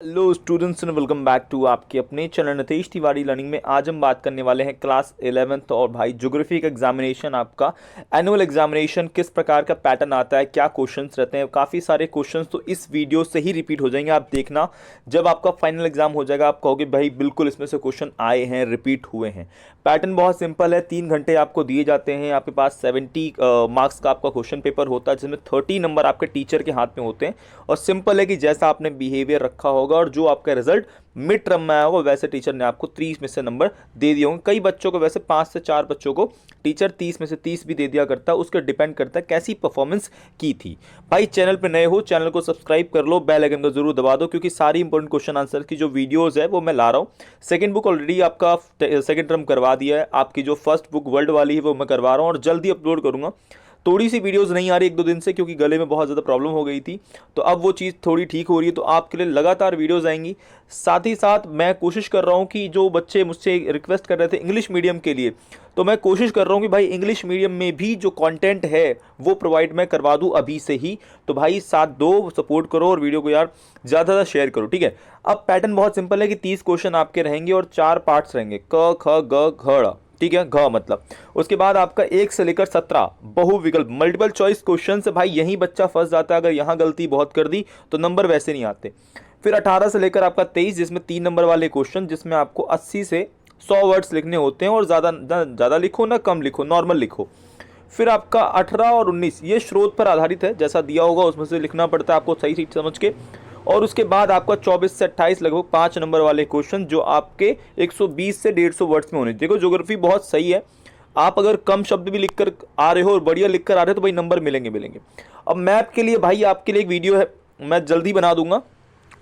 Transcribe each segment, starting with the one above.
Hello students and welcome back to आपके अपने channel Nitesh Tiwari learning में। आज हम बात करने वाले हैं क्लास 11th और भाई ज्योग्राफी का एग्जामिनेशन, आपका एनुअल एग्जामिनेशन किस प्रकार का पैटर्न आता है, क्या क्वेश्चंस रहते हैं। काफ़ी सारे क्वेश्चंस तो इस वीडियो से ही रिपीट हो जाएंगे। आप देखना जब आपका फाइनल एग्जाम हो जाएगा आप कहोगे भाई बिल्कुल इसमें से क्वेश्चन आए हैं, रिपीट हुए हैं। पैटर्न बहुत सिंपल है, 3 घंटे आपको दिए जाते हैं। आपके पास 70 मार्क्स का आपका क्वेश्चन पेपर होता है जिसमें 30 नंबर आपके टीचर के हाथ में होते हैं। और सिंपल है कि जैसा आपने बिहेवियर रखा होगा और जो आपका रिजल्ट मिड टर्म में आया होगा वैसे टीचर ने आपको 30 में से नंबर दे दिए होंगे। कई बच्चों को वैसे 5 से 4 बच्चों को टीचर 30 में से 30 भी दे दिया करता है, उसका डिपेंड करता है कैसी परफॉर्मेंस की थी। भाई चैनल पे नए हो, चैनल को सब्सक्राइब कर लो, बेल आइकन को जरूर दबा दो क्योंकि सारी इंपॉर्टेंट क्वेश्चन आंसर की जो वीडियोस है वो मैं ला रहा हूँ। सेकंड बुक ऑलरेडी आपका सेकंड टर्म करवा दिया है, आपकी जो फर्स्ट बुक वर्ल्ड वाली है वो मैं करवा रहा हूँ और जल्दी अपलोड करूंगा। थोड़ी सी वीडियोस नहीं आ रही 1-2 दिन से क्योंकि गले में बहुत ज़्यादा प्रॉब्लम हो गई थी, तो अब वो चीज़ थोड़ी ठीक हो रही है, तो आपके लिए लगातार वीडियोस आएंगी। साथ ही साथ मैं कोशिश कर रहा हूँ कि जो बच्चे मुझसे रिक्वेस्ट कर रहे थे इंग्लिश मीडियम के लिए, तो मैं कोशिश कर रहा हूँ कि भाई इंग्लिश मीडियम में भी जो कंटेंट है वो प्रोवाइड मैं करवा दूँ अभी से ही। तो भाई साथ दो, सपोर्ट करो और वीडियो को यार ज़्यादा ज़्यादा शेयर करो, ठीक है। अब पैटर्न बहुत सिंपल है कि 30 क्वेश्चन आपके रहेंगे और 4 पार्ट्स रहेंगे, क ख ग घ, ठीक है, घ मतलब। उसके बाद आपका 1 से लेकर 17 बहुविकल्प मल्टीपल चॉइस क्वेश्चन से भाई यही बच्चा फंस जाता है, अगर यहाँ गलती बहुत कर दी तो नंबर वैसे नहीं आते। फिर 18 से लेकर आपका 23 जिसमें 3 नंबर वाले क्वेश्चन, जिसमें आपको 80 से 100 वर्ड्स लिखने होते हैं और ज़्यादा लिखो ना कम लिखो, नॉर्मल लिखो। फिर आपका 18 और 19 ये स्रोत पर आधारित है, जैसा दिया होगा उसमें से लिखना पड़ता है आपको सही सही समझ के। और उसके बाद आपका 24 से 28 लगभग 5 नंबर वाले क्वेश्चन जो आपके 120 से 150 वर्ड्स में होने। देखो ज्योग्राफी बहुत सही है, आप अगर कम शब्द भी लिखकर आ रहे हो और बढ़िया लिखकर आ रहे हो तो भाई नंबर मिलेंगे मिलेंगे। अब मैप के लिए भाई आपके लिए एक वीडियो है, मैं जल्दी बना दूंगा।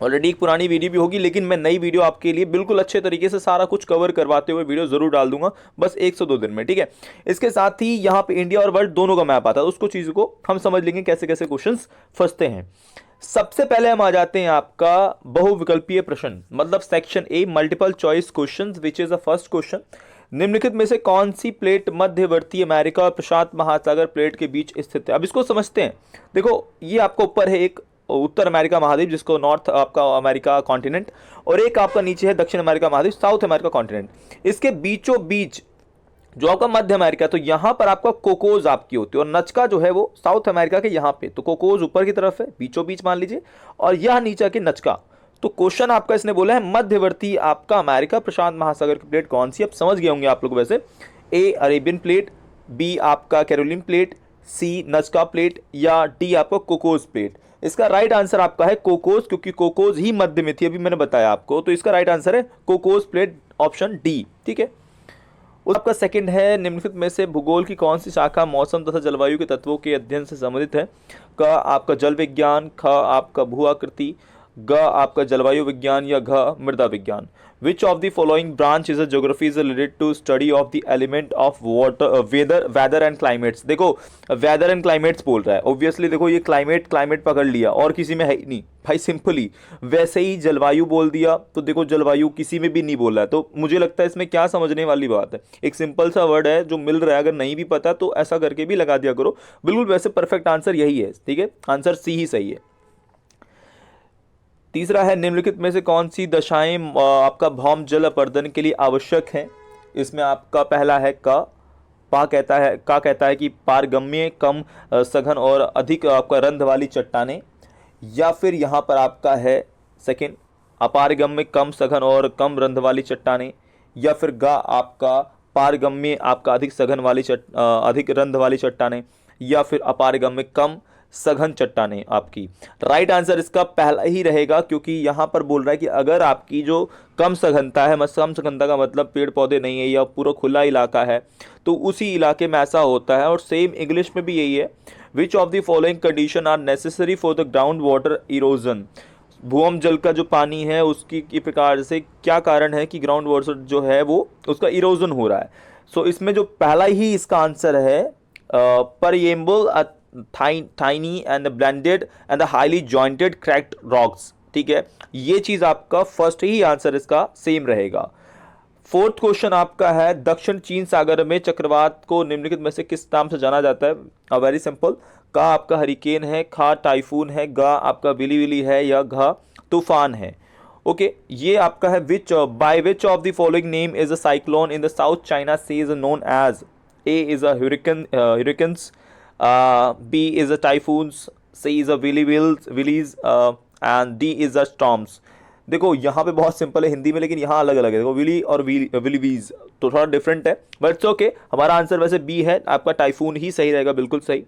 ऑलरेडी एक पुरानी वीडियो भी होगी लेकिन मैं नई वीडियो आपके लिए बिल्कुल अच्छे तरीके से सारा कुछ कवर करवाते हुए वीडियो जरूर डाल दूंगा, बस 1 से 2 दिन में, ठीक है। इसके साथ ही यहाँ पे इंडिया और वर्ल्ड दोनों का मैप आता है, उसको चीज़ को हम समझ लेंगे कैसे कैसे क्वेश्चंस फंसते हैं। सबसे पहले हम आ जाते हैं आपका बहुविकल्पीय प्रश्न, मतलब section A multiple choice questions, which is the first question. निम्नलिखित में से कौन सी प्लेट मध्यवर्ती अमेरिका और प्रशांत महासागर प्लेट के बीच स्थित है। अब इसको समझते हैं। देखो ये आपका ऊपर है एक उत्तर अमेरिका महाद्वीप जिसको नॉर्थ आपका अमेरिका कॉन्टिनेंट, और एक आपका नीचे है दक्षिण अमेरिका महाद्वीप साउथ अमेरिका कॉन्टिनेंट। इसके बीचों बीच जो आपका मध्य अमेरिका, तो यहां पर आपका कोकोज आपकी होती है और नचका जो है वो साउथ अमेरिका के यहां पे, तो कोकोज ऊपर की तरफ है बीचों बीच मान लीजिए, और यह नीचे के नचका। तो क्वेश्चन आपका इसने बोला है मध्यवर्ती आपका अमेरिका प्रशांत महासागर की प्लेट कौन सी। अब समझ गए होंगे आप लोग वैसे, ए अरेबियन प्लेट, बी आपका कैरोलिन प्लेट, सी नचका प्लेट, या डी आपका कोकोज प्लेट। इसका राइट आंसर आपका है कोकोज, क्योंकि कोकोज ही मध्य में थी, अभी मैंने बताया आपको, तो इसका राइट आंसर है कोकोज प्लेट, ऑप्शन डी, ठीक है। आपका सेकंड है निम्नलिखित में से भूगोल की कौन सी शाखा मौसम तथा जलवायु के तत्वों के अध्ययन से संबंधित है। क आपका जल विज्ञान, ख आपका भू आकृति, ग आपका जलवायु विज्ञान, या घ मृदा विज्ञान। Which of the following branch is a geography is related to study of the element of water weather and climates. देखो वेदर एंड क्लाइमेट्स बोल रहा है, ऑब्वियसली देखो ये क्लाइमेट पकड़ लिया और किसी में है ही नहीं भाई, सिंपली वैसे ही जलवायु बोल दिया, तो देखो जलवायु किसी में भी नहीं बोला है। तो मुझे लगता है इसमें क्या समझने वाली बात है, एक सिंपल सा वर्ड है जो मिल रहा है, अगर नहीं भी पता तो ऐसा करके भी लगा दिया करो, बिल्कुल वैसे परफेक्ट आंसर यही है, ठीक है, आंसर सी ही सही है। तीसरा है निम्नलिखित में से कौन सी दशाएं आपका भौम जल अपर्दन के लिए आवश्यक हैं। इसमें आपका पहला है का कहता है कि पारगम्य, कम सघन और अधिक आपका रंध वाली चट्टानें, या फिर यहाँ पर आपका है सेकंड अपारगम्य, कम सघन और कम रंध वाली चट्टानें, या फिर गा आपका पारगम्य आपका अधिक रंध वाली चट्टानें, या फिर अपारगम्य कम सघन चट्टानें आपकी। राइट आंसर इसका पहला ही रहेगा, क्योंकि यहां पर बोल रहा है कि अगर आपकी जो कम सघनता है, कम सघनता का मतलब पेड़ पौधे नहीं है या पूरा खुला इलाका है, तो उसी इलाके में ऐसा होता है। और सेम इंग्लिश में भी यही है, which of the following condition are necessary for the ground water erosion. भूमि जल का जो पानी है उसकी की प्रकार से क्या कारण है कि ग्राउंड वाटर जो है वो उसका इरोजन हो रहा है। सो इसमें जो पहला ही इसका आंसर है permeable, tiny and blended and highly jointed cracked rocks, ठीक है, ये चीज आपका फर्स्ट ही आंसर इसका सेम रहेगा। फोर्थ क्वेश्चन आपका है दक्षिण चीन सागर में चक्रवात को निम्नलिखित में से किस नाम से जाना जाता है। वेरी सिंपल, का आपका हरिकेन है, खा टाइफून है, गा आपका विली विली है, या घा तूफान है। ओके ये आपका है which by which of the following name is a cyclone in the South China Sea is known as A is a hurricanes, B is a typhoons, C is a willies and D is a storms. देखो यहाँ पे बहुत simple है हिंदी में, लेकिन यहाँ अलग अलग है। देखो विली और विलीवीज तो थोड़ा डिफरेंट है, बट इट्स ओके। हमारा आंसर वैसे बी है, आपका टाइफून ही सही रहेगा, बिल्कुल सही।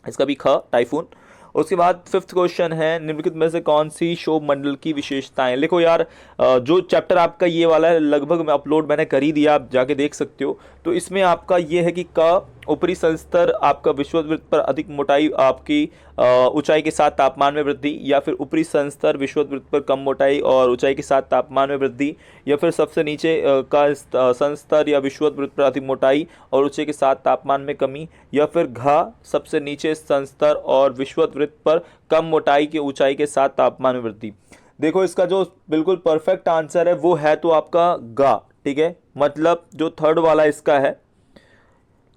इसका भी ख टाइफून। उसके बाद फिफ्थ क्वेश्चन है, निम्नलिखित में से कौन सी शोभ मंडल की विशेषताएं। लिखो यार, जो चैप्टर आपका ये वाला है लगभग मैं अपलोड मैंने कर ही दिया, आप जाके देख सकते हो। तो इसमें आपका ये है कि क ऊपरी संस्तर आपका विषुववृत्त पर अधिक मोटाई आपकी ऊंचाई के साथ तापमान में वृद्धि, या फिर ऊपरी संस्तर विषुववृत्त पर कम मोटाई और ऊंचाई के साथ तापमान में वृद्धि, या फिर सबसे नीचे का संस्तर या विषुववृत्त पर अधिक मोटाई और ऊंचाई के साथ तापमान में कमी, या फिर घ सबसे नीचे संस्तर और विषुववृत्त पर कम मोटाई की ऊंचाई के साथ तापमान में वृद्धि। देखो इसका जो बिल्कुल परफेक्ट आंसर है वो है तो आपका गा, ठीक है। मतलब जो थर्ड वाला इसका है,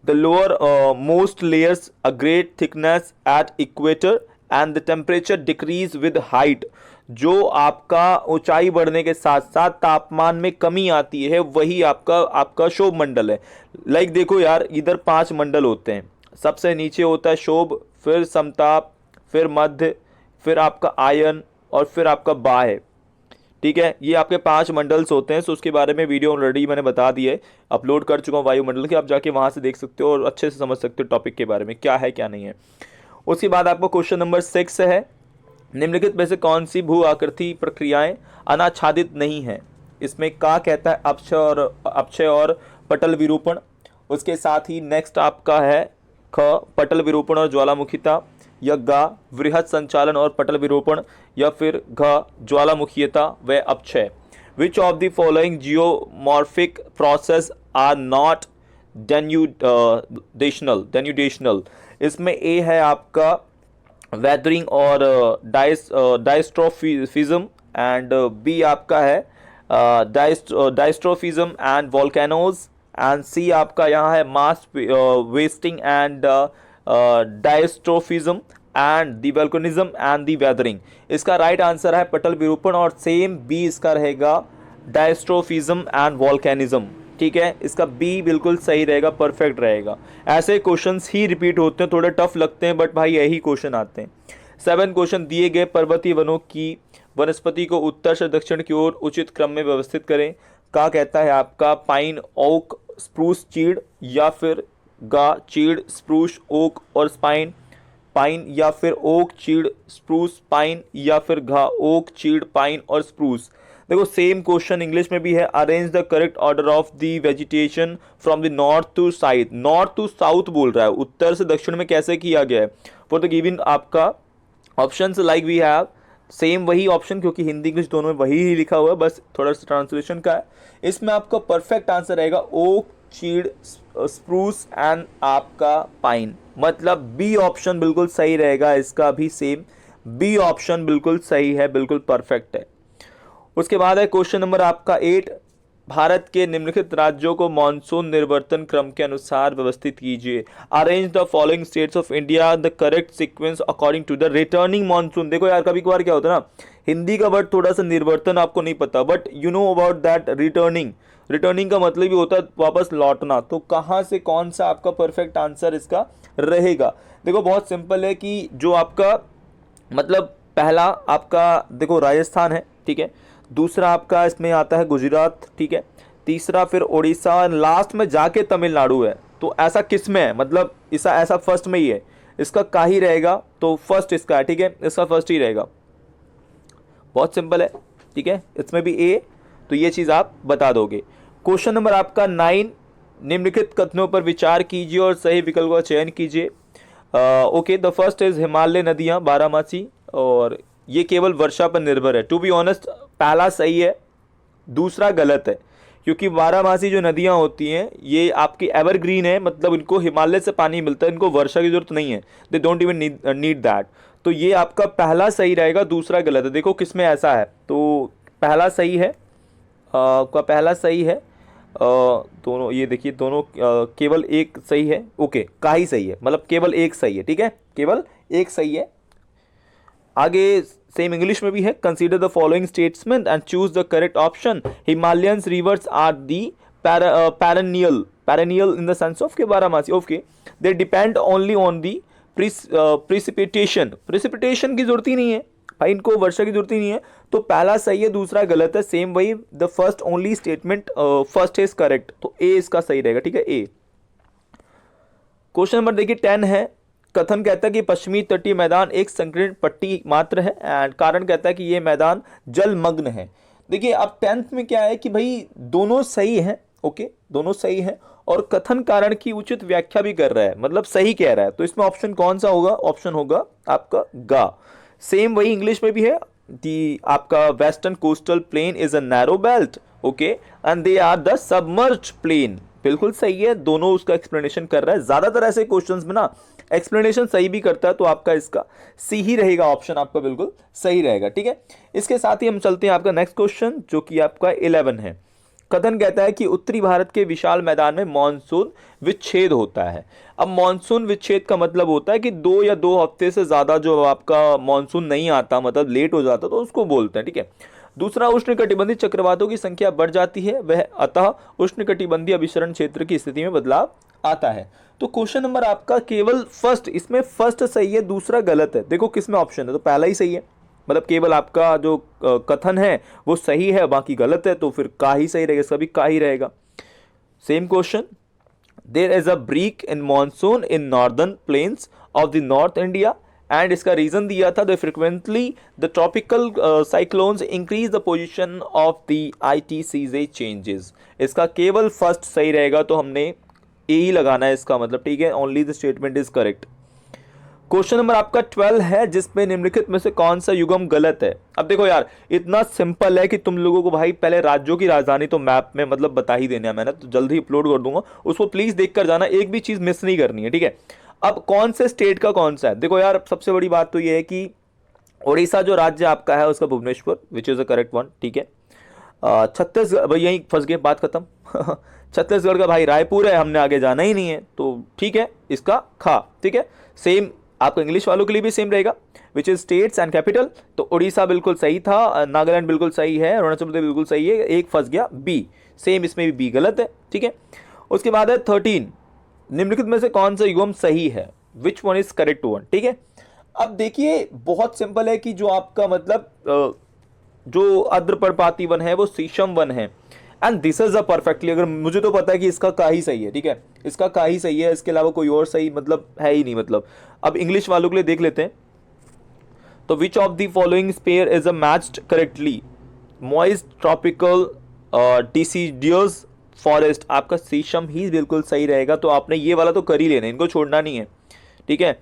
the lower most layers a great thickness at equator and the temperature decrease with height. जो आपका ऊंचाई बढ़ने के साथ साथ तापमान में कमी आती है वही आपका शोभ मंडल है। लाइक देखो यार, इधर 5 मंडल होते हैं। सबसे नीचे होता है शोभ, फिर समताप, फिर मध्य, फिर आपका आयन और फिर आपका बाह्य, ठीक है। ये आपके 5 मंडल्स होते हैं। सो उसके बारे में वीडियो ऑलरेडी मैंने बता दी है, अपलोड कर चुका हूँ वायुमंडल की, आप जाके वहाँ से देख सकते हो और अच्छे से समझ सकते हो टॉपिक के बारे में क्या है क्या नहीं है। उसके बाद आपको क्वेश्चन नंबर 6 है, निम्नलिखित में से कौन सी भू आकृति प्रक्रियाएं अनाच्छादित नहीं है। इसमें का कहता है अपक्षय और पटल विरूपण। उसके साथ ही नेक्स्ट आपका है ख पटल विरूपण और ज्वालामुखीता, या गा वृहत संचालन और पटल विरूपण, या फिर घ ज्वालामुखीयता व अपक्षय। Which of the following geomorphic process are not denudational. इसमें ए है आपका वेदरिंग और डायस्ट्रोफिज्म, एंड बी आपका है diastrophism and volcanoes, and C आपका यहाँ है mass wasting and diastrophism and the vulcanism and the weathering. इसका राइट आंसर है पटल विरूपण, और सेम बी इसका रहेगा डायस्ट्रोफिज्म एंड वोल्केनिज्म, ठीक है। इसका बी बिल्कुल सही रहेगा, परफेक्ट रहेगा। ऐसे क्वेश्चंस ही रिपीट होते हैं, थोड़े टफ लगते हैं बट भाई यही क्वेश्चन आते हैं। 7 क्वेश्चन, दिए गए पर्वतीय वनों की वनस्पति को उत्तर से दक्षिण की ओर उचित क्रम में व्यवस्थित करें। का कहता है आपका पाइन, ओक, स्प्रूस, चीड़, या फिर गा चीड़, स्प्रूस, ओक और स्पाइन, पाइन, या फिर ओक, चीड़, स्प्रूस, पाइन, या फिर घा ओक, चीड़, पाइन और स्प्रूस। देखो सेम क्वेश्चन इंग्लिश में भी है, arrange the correct order of the vegetation from the north to south. North to south बोल रहा है, उत्तर से दक्षिण में कैसे किया गया है। फॉर द गिवन आपका options like we have same वही ऑप्शन, क्योंकि हिंदी इंग्लिश दोनों में वही ही लिखा हुआ है, बस थोड़ा सा ट्रांसलेशन का है। इसमें आपका परफेक्ट आंसर रहेगा ओक, चीड़, स्प्रूस एंड आपका पाइन। मतलब बी ऑप्शन बिल्कुल सही रहेगा, इसका भी सेम बी ऑप्शन बिल्कुल सही है, बिल्कुल परफेक्ट है। उसके बाद है क्वेश्चन नंबर आपका 8, भारत के निम्नलिखित राज्यों को मॉनसून निर्वर्तन क्रम के अनुसार व्यवस्थित कीजिए। Arrange the following states of India the correct sequence according to the returning monsoon. देखो यार, कभी कभार क्या होता है ना, हिंदी का वर्ड थोड़ा सा निर्वर्तन आपको नहीं पता, but you know about that returning. Returning का मतलब ही होता है वापस लौटना। तो कहाँ से कौन सा आपका परफेक्ट आंसर इसका रहेगा। देखो बहुत सिंपल है कि जो आपका मतलब पहला आपका देखो राजस्थान है, ठीक है। दूसरा आपका इसमें आता है गुजरात, ठीक है। तीसरा फिर उड़ीसा, लास्ट में जाके तमिलनाडु है। तो ऐसा किस में है, मतलब ऐसा फर्स्ट में ही है, इसका का ही रहेगा, तो फर्स्ट इसका है, ठीक है। इसका फर्स्ट ही रहेगा, बहुत सिंपल है, ठीक है। इसमें भी ए, तो ये चीज़ आप बता दोगे। क्वेश्चन नंबर आपका 9, निम्नलिखित कथनों पर विचार कीजिए और सही विकल्प का चयन कीजिए। Okay, the first is Himalaya नदियाँ बारामासी, और ये केवल वर्षा पर निर्भर है। टू बी ऑनेस्ट पहला सही है, दूसरा गलत है, क्योंकि बारामासी जो नदियाँ होती हैं ये आपकी एवरग्रीन है, मतलब इनको हिमालय से पानी मिलता है, इनको वर्षा की जरूरत नहीं है, they don't even need that. तो ये आपका पहला सही रहेगा, दूसरा गलत है। देखो किसमें ऐसा है, तो पहला सही है, आपका पहला सही है, दोनों ये देखिए दोनों केवल एक सही है। ओके, का ही सही है, मतलब केवल एक सही है, ठीक है, केवल एक सही है। आगे सेम इंग्लिश में भी है, consider the following statement and choose the correct option. Himalayan rivers are the perennial in the sense of के बारहमासी, okay, they depend only on the precipitation की जरूरत ही नहीं है भाई, इनको वर्षा की जरूरत ही नहीं है, तो पहला सही है, दूसरा गलत है। सेम वही, the first only statement first is correct, तो ए इसका सही रहेगा, ठीक है, ए। क्वेश्चन नंबर देखिए 10 है, कथन कहता है कि पश्चिमी तटीय मैदान एक संकीर्ण पट्टी मात्र है, एंड कारण कहता है कि यह मैदान जलमग्न है। देखिए अब 10th में क्या है कि भाई दोनों सही है, ओके, दोनों सही है, और कथन कारण की उचित व्याख्या भी कर रहा है, मतलब सही कह रहा है, तो इसमें ऑप्शन कौन सा होगा? ऑप्शन होगा आपका गा। सेम वही इंग्लिश में भी है कि आपका western coastal plain is a narrow belt, okay, and they are the submerged plain, बिल्कुल सही है, दोनों उसका एक्सप्लेनेशन कर रहा है। ज्यादातर ऐसे क्वेश्चंस में ना एक्सप्लेनेशन सही भी करता है, तो आपका इसका सी ही रहेगा, ऑप्शन आपका बिल्कुल सही रहेगा, ठीक है। इसके साथ ही हम चलते हैं आपका नेक्स्ट क्वेश्चन, जो कि आपका 11 है। कथन कहता है कि उत्तरी भारत के विशाल मैदान में मॉनसून विच्छेद होता है। अब मॉनसून विच्छेद का मतलब होता है कि 2 या 2 हफ्ते से ज्यादा जो आपका मॉनसून नहीं आता, मतलब लेट हो जाता, तो उसको बोलते हैं, ठीक है। दूसरा, उष्णकटिबंधीय चक्रवातों की संख्या बढ़ जाती है, वह अतः उष्णकटिबंधीय अभिसरण क्षेत्र की स्थिति में बदलाव आता है। तो क्वेश्चन नंबर आपका केवल फर्स्ट, इसमें फर्स्ट सही है, दूसरा गलत है। देखो किसमें ऑप्शन है, तो पहला ही सही है, मतलब केवल आपका जो कथन है वो सही है, बाकी गलत है, तो फिर का ही सही रहेगा, सभी का ही रहेगा। Same question, there is a break in monsoon in northern plains of the north India, and इसका रीजन दिया था, the frequently the tropical cyclones increase the position of the ITCZ changes. इसका केवल फर्स्ट सही रहेगा, तो हमने ए ही लगाना है इसका मतलब, ठीक है, only the statement is correct. Question number आपका 12 है, जिसमें निम्नलिखित में से कौन सा युग्म गलत है। अब देखो यार, इतना सिंपल है कि तुम लोगों को भाई पहले राज्यों की राजधानी तो मैप में मतलब बता ही देना है मैंने, तो जल्दी अपलोड कर दूंगा, उसको प्लीज देख कर जाना, एक भी चीज मिस नहीं करनी है, ठीक है। अब कौन से स्टेट का कौन सा है, देखो यार सबसे बड़ी बात तो ये है कि उड़ीसा जो राज्य आपका है उसका Bhubaneswar, which is a correct one, ठीक है। छत्तीसगढ़, भाई यहीं फंस गए, बात खत्म। छत्तीसगढ़ का भाई रायपुर है, हमने आगे जाना ही नहीं है, तो ठीक है, इसका खा, ठीक है। सेम आपको इंग्लिश वालों के लिए भी सेम रहेगा, which is states and capital, तो उड़ीसा बिल्कुल सही था, नागालैंड बिल्कुल सही है, अरुणाचल प्रदेश बिल्कुल सही है, एक फंस गया बी, सेम इसमें भी बी गलत है, ठीक है। उसके बाद है 13, निम्नलिखित में से कौन सा युग्म सही है, which one is correct one, ठीक है। अब देखिए बहुत सिंपल है कि जो आपका मतलब जो अद्रपर्पाती वन है वो शीशम वन है, and this is a perfectly, अगर मुझे तो पता है कि इसका का ही सही है, ठीक है, इसका का ही सही है, इसके अलावा कोई और सही मतलब है ही नहीं, मतलब। अब इंग्लिश वालों के लिए देख लेते हैं, तो विच of the following spare is a matched correctly, moist tropical deciduous forest, आपका शीशम ही बिल्कुल सही रहेगा, तो आपने ये वाला तो कर ही लेना, इनको छोड़ना नहीं है, ठीक है।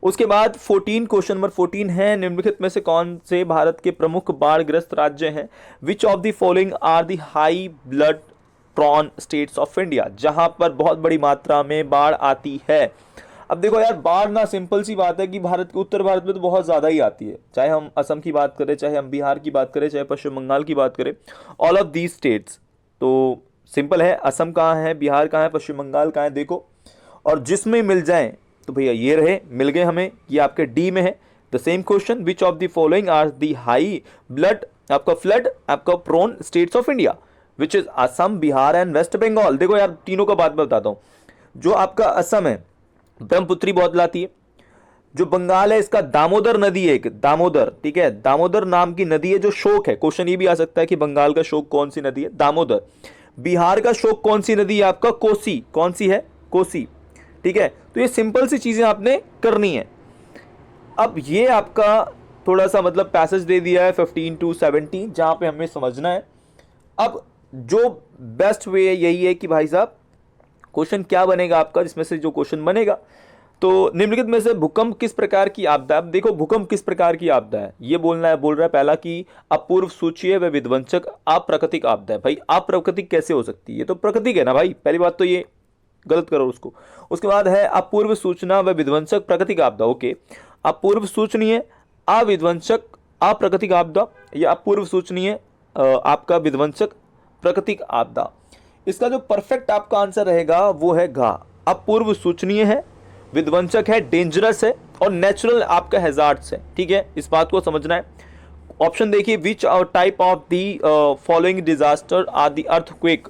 उसके बाद 14, क्वेश्चन नंबर 14 है, निम्नलिखित में से कौन से भारत के प्रमुख बाढ़ग्रस्त राज्य हैं, which of the following are the high blood prone states of India, जहां पर बहुत बड़ी मात्रा में बाढ़ आती है। अब देखो यार, बाढ़ ना सिंपल सी बात है कि भारत के उत्तर भारत में तो बहुत ज्यादा ही आती है, चाहे हम असम की बात करें, चाहे हम बिहार की बात करें, चाहे पश्चिम बंगाल की बात करें, ऑल ऑफ दीज स्टेट्स, तो सिंपल है, असम कहाँ है, बिहार कहाँ है, पश्चिम बंगाल कहाँ है, देखो, और जिसमें मिल जाए तो भैया ये रहे, मिल गए हमें, ये आपके डी में है। The same question, which of the following are the high blood आपका फ्लड आपका prone states of India, which is Assam, Bihar and West Bengal. देखो यार तीनों का बात मैं बताता हूं, जो आपका असम है ब्रह्मपुत्री बहुत लाती है, जो बंगाल है इसका दामोदर नदी है, एक दामोदर, ठीक है, दामोदर नाम की नदी है जो शोक है, क्वेश्चन ये भी आ सकता है कि बंगाल का शोक कौन सी नदी है, दामोदर। बिहार का शोक कौन सी नदी है आपका, कोसी, कौन सी है, कोसी, ठीक है। तो ये सिंपल सी चीजें आपने करनी है। अब ये आपका थोड़ा सा मतलब पैसेज दे दिया है 15 to 17, जहां पे हमें समझना है। अब जो बेस्ट वे यही है कि भाई साहब क्वेश्चन क्या बनेगा आपका, जिसमें से जो क्वेश्चन बनेगा, तो निम्नलिखित में से भूकंप किस प्रकार की आपदा है। अब देखो भूकंप किस प्रकार की आपदा है, ये बोलना है, बोल रहा है पहला कि अपूर्व सूचीय व विध्वंसक अप्राकृतिक आपदा है। भाई अप्राकृतिक कैसे हो सकती है, ये तो प्राकृतिक है ना भाई, पहली बात तो ये गलत करो उसको। उसके बाद है अपूर्व सूचना व विध्वंसक प्राकृतिक आपदा, ओके, अपूर्व सूचनीय अविध्वंसक अप्राकृतिक आपदा या अपूर्व सूचनीय आपका विध्वंसक प्राकृतिक आपदा। इसका जो परफेक्ट आपका आंसर रहेगा वो है घा, अपूर्व सूचनीय है, विध्वंसक है, डेंजरस है, और नेचुरल आपका हैजार्ड्स है, ठीक है, इस बात को समझना है। ऑप्शन देखिए, which type of the following disaster are the earthquake.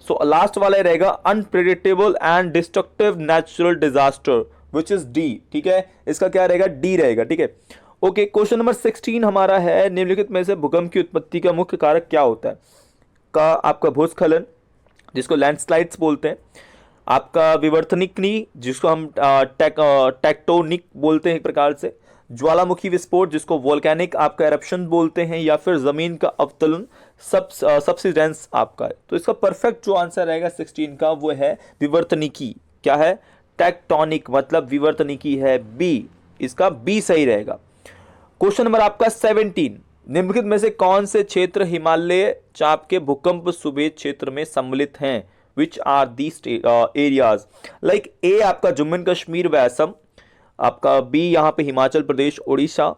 So last वाला रहेगा unpredictable and destructive natural disaster which is D, ठीक है, इसका क्या रहेगा, डी रहेगा, ठीक है। ओके, क्वेश्चन नंबर 16 हमारा है, निम्नलिखित में से भूकंप की उत्पत्ति का मुख्य कारक क्या होता है। का आपका भूस्खलन जिसको लैंडस्लाइड्स बोलते हैं, आपका विवर्तनिकी जिसको हम टेक्टोनिक बोलते हैं एक प्रकार से, ज्वालामुखी विस्फोट जिसको वोल्केनिक आपका एरप्शन बोलते हैं, या फिर जमीन का अवतरण सबसिडेंस आपका है। तो इसका परफेक्ट जो आंसर रहेगा 16 का वो है विवर्तनिकी। क्या है, टेक्टोनिक मतलब विवर्तनिकी है, बी, इसका बी सही रहेगा। क्वेश्चन नंबर आपका 17, निम्नलिखित में से कौन से क्षेत्र हिमालय चाप के भूकंप सुबेद क्षेत्र में सम्मिलित हैं। Which are these areas, like A आपका जम्मू एंड कश्मीर व असम, आपका बी यहाँ पे हिमाचल प्रदेश उड़ीसा,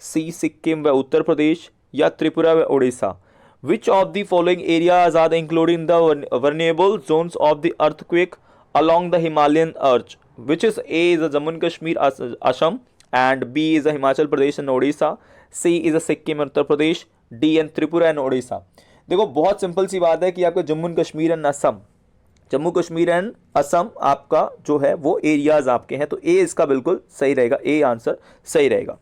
सी सिक्किम व उत्तर प्रदेश, या त्रिपुरा व Orissa. Which of the following areas are including the vulnerable zones of the earthquake along the Himalayan arch, which is A is a Jammu and Kashmir Assam, and B is a Himachal Pradesh and Odisha, C is a Sikkim Uttar Pradesh, D and Tripura and Odisha। देखो बहुत simple सी बात है कि आपका Jammu and Kashmir and Assam, Jammu Kashmir and Assam आपका जो है वो एरियाज आपके हैं, तो ए इसका बिल्कुल सही रहेगा, ए आंसर सही रहेगा।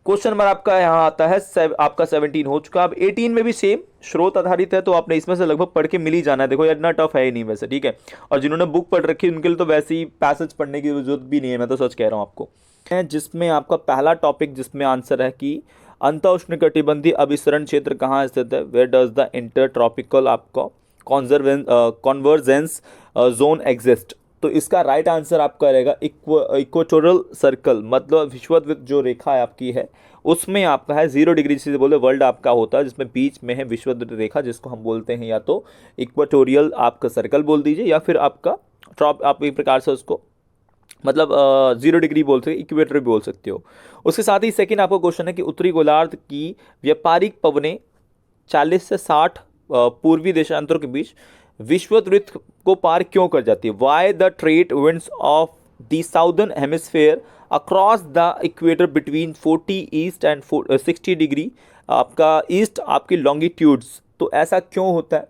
क्वेश्चन नंबर आपका यहाँ आता है आपका 17 हो चुका। अब 18 में भी सेम स्रोत आधारित है, तो आपने इसमें से लगभग पढ़ के मिल ही जाना है। देखो इतना टफ है ही नहीं वैसे, ठीक है, और जिन्होंने बुक पढ़ रखी है उनके लिए तो वैसे ही पैसेज पढ़ने की जरूरत भी नहीं है, मैं तो सच कह रहा हूँ आपको। जिसमें आपका पहला टॉपिक जिसमें आंसर है कि अंत उष्णकटिबंधीय अभिसरण क्षेत्र कहाँ स्थित है, where does the inter tropical आपका कॉन्वर्जेंस जोन एग्जिस्ट। तो इसका राइट आंसर आपका रहेगा इक्वेटोरियल सर्कल, मतलब विषुववृत्त जो रेखा है आपकी है उसमें आपका है 0 डिग्री से बोले वर्ल्ड आपका होता है, जिसमें बीच में है विषुववृत्त रेखा जिसको हम बोलते हैं या तो इक्वेटोरियल आपका सर्कल बोल दीजिए, या फिर आपका आप एक प्रकार से उसको मतलब 0 डिग्री बोल सकते, इक्वेटर भी बोल सकते हो। उसके साथ ही सेकंड आपका क्वेश्चन है कि उत्तरी गोलार्ध की व्यापारिक पवनें 40 से 60 पूर्वी देशांतरों के बीच विषुववृत्त को पार क्यों कर जाती है। Why the trade winds of the southern hemisphere across the equator between 40 east and 60 degree आपका ईस्ट आपकी लॉन्गिट्यूड्स। तो ऐसा क्यों होता है,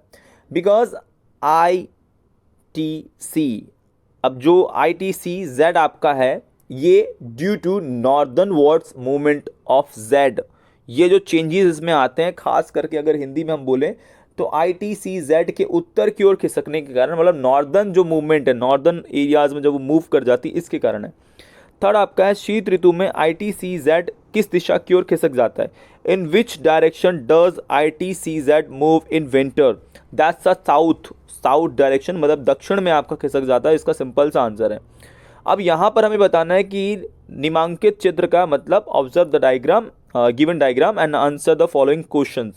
बिकॉज ITC, अब जो ITC-Z आपका है ये due to northern wards movement of Z, ये जो चेंजेस इसमें आते हैं खास करके अगर हिंदी में हम बोलें तो ITC-Z के उत्तर की ओर खिसकने के कारण, मतलब नॉर्दर्न जो मूवमेंट है नॉर्दर्न एरियाज में जब वो मूव कर जाती है इसके कारण है। थर्ड आपका है शीत ऋतु में ITC-Z किस दिशा की ओर खिसक जाता है। In which direction does ITC-Z move in winter, that's a south direction, मतलब दक्षिण में आपका खिसक जाता है, इसका सिंपल सा आंसर है। अब यहाँ पर हमें बताना है कि निम्नांकित चित्र का मतलब observe the diagram given diagram and answer the following questions.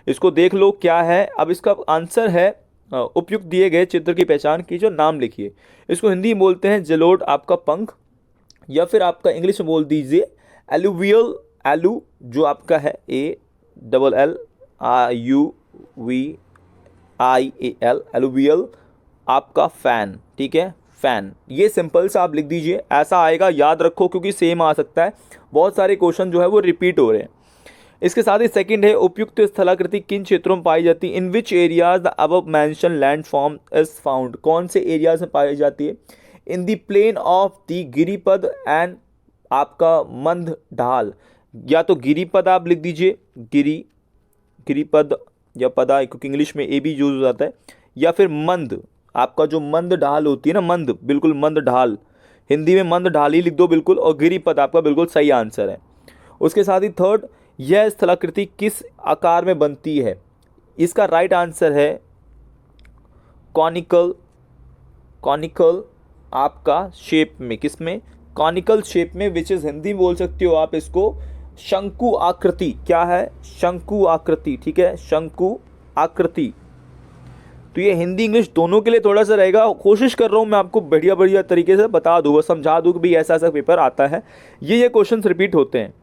इसको देख लो क्या है। अब इसका आंसर है उपयुक्त दिए गए चित्र की पहचान कीजिए, नाम लिखिए। इसको हिंदी में बोलते हैं जलोढ़ आपका पंख, या फिर आपका इंग्लिश में बोल दीजिए एलुवियल, एलू जो आपका है ALLUVIAL, एलुवियल आपका फैन, ठीक है, फैन। ये सिंपल सा आप लिख दीजिए, ऐसा आएगा, याद रखो क्योंकि सेम आ सकता है, बहुत सारे क्वेश्चन जो है वो रिपीट हो रहे हैं। इसके साथ ही सेकंड है उपयुक्त स्थलाकृति किन क्षेत्रों में पाई जाती है। In which areas the above mention land form is found, कौन से एरियाज में पाई जाती है। In the plain of the गिरिपद एंड आपका मंद ढाल, या तो गिरिपद आप लिख दीजिए, गिरिपद या पदा क्योंकि इंग्लिश में ए भी यूज हो जाता है, या फिर मंद आपका जो मंद ढाल होती है ना, मंद बिल्कुल मंद ढाल, हिंदी में मंद ढाल ही लिख दो बिल्कुल, और गिरिपद आपका बिल्कुल सही आंसर है। उसके साथ ही थर्ड, यह स्थलाकृति किस आकार में बनती है। इसका राइट आंसर है कॉनिकल आपका शेप में, किस में, कॉनिकल शेप में, विच इज हिंदी में बोल सकते हो आप इसको शंकु आकृति। क्या है, शंकु आकृति, ठीक है, शंकु आकृति। तो ये हिंदी इंग्लिश दोनों के लिए थोड़ा सा रहेगा, कोशिश कर रहा हूँ मैं आपको बढ़िया तरीके से बता दूँ, समझा दूँ कि भाई ऐसा पेपर आता है, ये क्वेश्चन रिपीट होते हैं।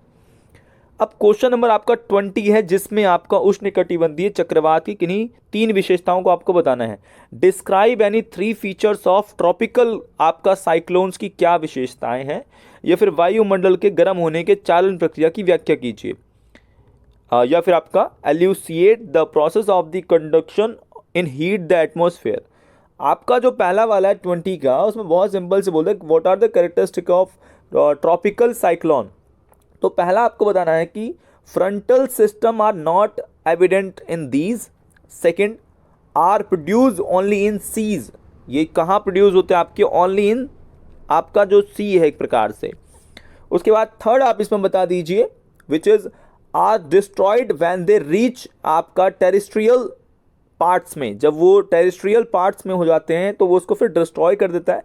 अब क्वेश्चन नंबर आपका 20 है, जिसमें आपका उष्णकटिबंधीय चक्रवात की किन्हीं 3 विशेषताओं को आपको बताना है। Describe any 3 features of tropical आपका साइक्लोन्स की क्या विशेषताएं हैं। या फिर वायुमंडल के गर्म होने के चालन प्रक्रिया की व्याख्या कीजिए। या फिर आपका elucidate the process of the conduction in heat the atmosphere. आपका जो पहला वाला है 20 का, उसमें बहुत सिंपल से बोलते हैं what are the characteristic of tropical cyclone. तो पहला आपको बताना है कि frontal system are not evident in these. Second, are produce only in seas. ये कहाँ प्रोड्यूस होते हैं आपके? ओनली इन आपका जो सी है एक प्रकार से। उसके बाद थर्ड आप इसमें बता दीजिए which is are destroyed when they reach आपका टेरेस्ट्रियल पार्ट्स में। जब वो टेरेस्ट्रियल पार्ट्स में हो जाते हैं तो वो उसको फिर डिस्ट्रॉय कर देता है।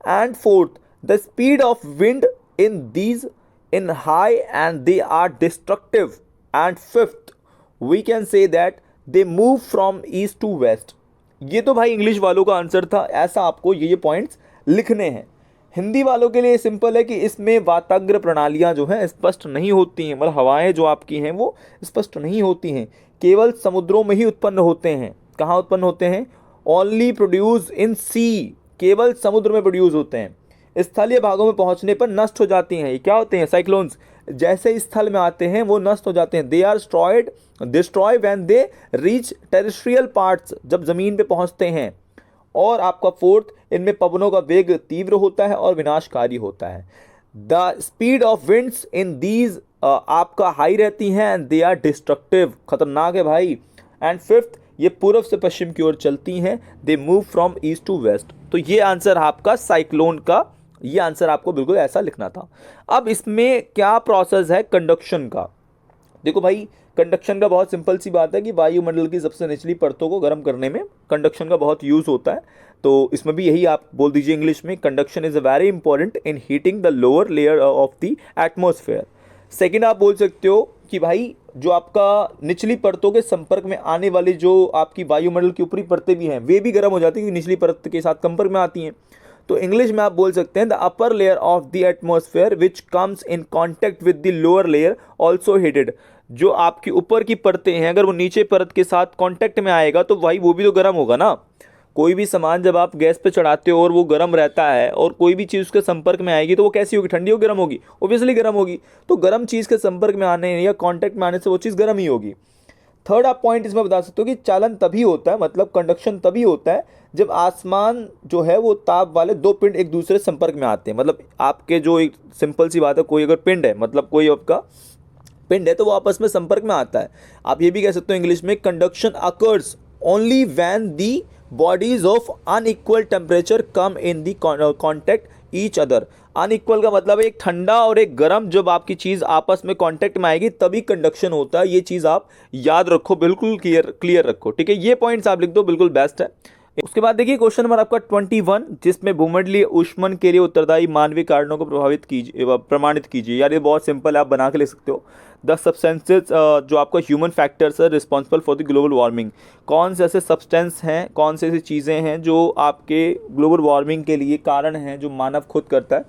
And fourth, the speed of wind in these in high and they are destructive. And fifth, we can say that they move from east to west. ये तो भाई इंग्लिश वालों का आंसर था। ऐसा आपको ये पॉइंट्स लिखने हैं। हिंदी वालों के लिए सिंपल है कि इसमें वाताग्र प्रणालियां जो हैं स्पष्ट नहीं होती हैं, मतलब हवाएं जो आपकी हैं वो स्पष्ट नहीं होती हैं, केवल समुद्रों में ही उत्पन्न होते हैं। कहाँ उत्पन्न होते हैं? ओनली प्रोड्यूस इन सी, केवल समुद्र में प्रोड्यूस होते हैं। स्थलीय भागों में पहुंचने पर नष्ट हो जाती हैं। ये क्या होते हैं? साइक्लोन्स। जैसे स्थल में आते हैं वो नष्ट हो जाते हैं। They are destroy when they reach terrestrial parts, जब जमीन पे पहुंचते हैं। और आपका फोर्थ, इनमें पवनों का वेग तीव्र होता है और विनाशकारी होता है। The speed of winds in these आपका हाई रहती हैं एंड दे आर डिस्ट्रक्टिव, खतरनाक है भाई। एंड फिफ्थ, ये पूर्व से पश्चिम की ओर चलती हैं। They move from east to west. तो ये आंसर आपका साइक्लोन का, ये आंसर आपको बिल्कुल ऐसा लिखना था। अब इसमें क्या प्रोसेस है कंडक्शन का? देखो भाई, कंडक्शन का बहुत सिंपल सी बात है कि वायुमंडल की सबसे निचली परतों को गर्म करने में कंडक्शन का बहुत यूज़ होता है। तो इसमें भी यही आप बोल दीजिए इंग्लिश में, conduction is very important in heating the lower layer of the atmosphere. Second, आप बोल सकते हो कि भाई जो आपका निचली परतों के संपर्क में आने वाली जो आपकी वायुमंडल की ऊपरी परतें भी हैं वे भी गर्म हो जाती हैं क्योंकि निचली परत के साथ संपर्क में आती हैं। तो इंग्लिश में आप बोल सकते हैं the upper layer of the atmosphere which comes in contact with the lower layer also heated. जो आपकी ऊपर की परतें हैं अगर वो नीचे परत के साथ कांटेक्ट में आएगा तो भाई वो भी तो गर्म होगा ना। कोई भी सामान जब आप गैस पे चढ़ाते हो और वो गर्म रहता है और कोई भी चीज़ उसके संपर्क में आएगी तो वो कैसी होगी? ठंडी होगी, गर्म होगी? ऑब्वियसली गर्म होगी। तो गर्म चीज़ के संपर्क में आने या कांटेक्ट में आने से वो चीज़ गर्म ही होगी। थर्ड आप पॉइंट इसमें बता सकते हो कि चालन तभी होता है, मतलब कंडक्शन तभी होता है जब आसमान जो है वो ताप वाले दो पिंड एक दूसरे संपर्क में आते हैं। मतलब आपके जो एक सिंपल सी बात है, कोई अगर पिंड है, मतलब कोई आपका पिंड है तो वो आपस में संपर्क में आता है। आप ये भी कह सकते हो इंग्लिश में conduction occurs only when the bodies of unequal temperature come in the contact each other. Unequal का मतलब है एक ठंडा और एक गर्म, जब आपकी चीज़ आपस में कांटेक्ट में आएगी तभी कंडक्शन होता है। ये चीज़ आप याद रखो, बिल्कुल क्लियर रखो, ठीक है। ये पॉइंट्स आप लिख दो, बिल्कुल बेस्ट है। उसके बाद देखिए क्वेश्चन नंबर आपका 21, जिसमें भूमंडलीय ऊष्मन के लिए उत्तरदायी मानवीय कारणों को प्रमाणित कीजिए। यार ये बहुत सिंपल है, आप बना के ले सकते हो। द सब्सटेंसेज जो आपका ह्यूमन फैक्टर्स है responsible for the global warming. कौन से ऐसे सब्सटेंस हैं, कौन से ऐसी चीज़ें हैं जो आपके ग्लोबल वार्मिंग के लिए कारण हैं, जो मानव खुद करता है?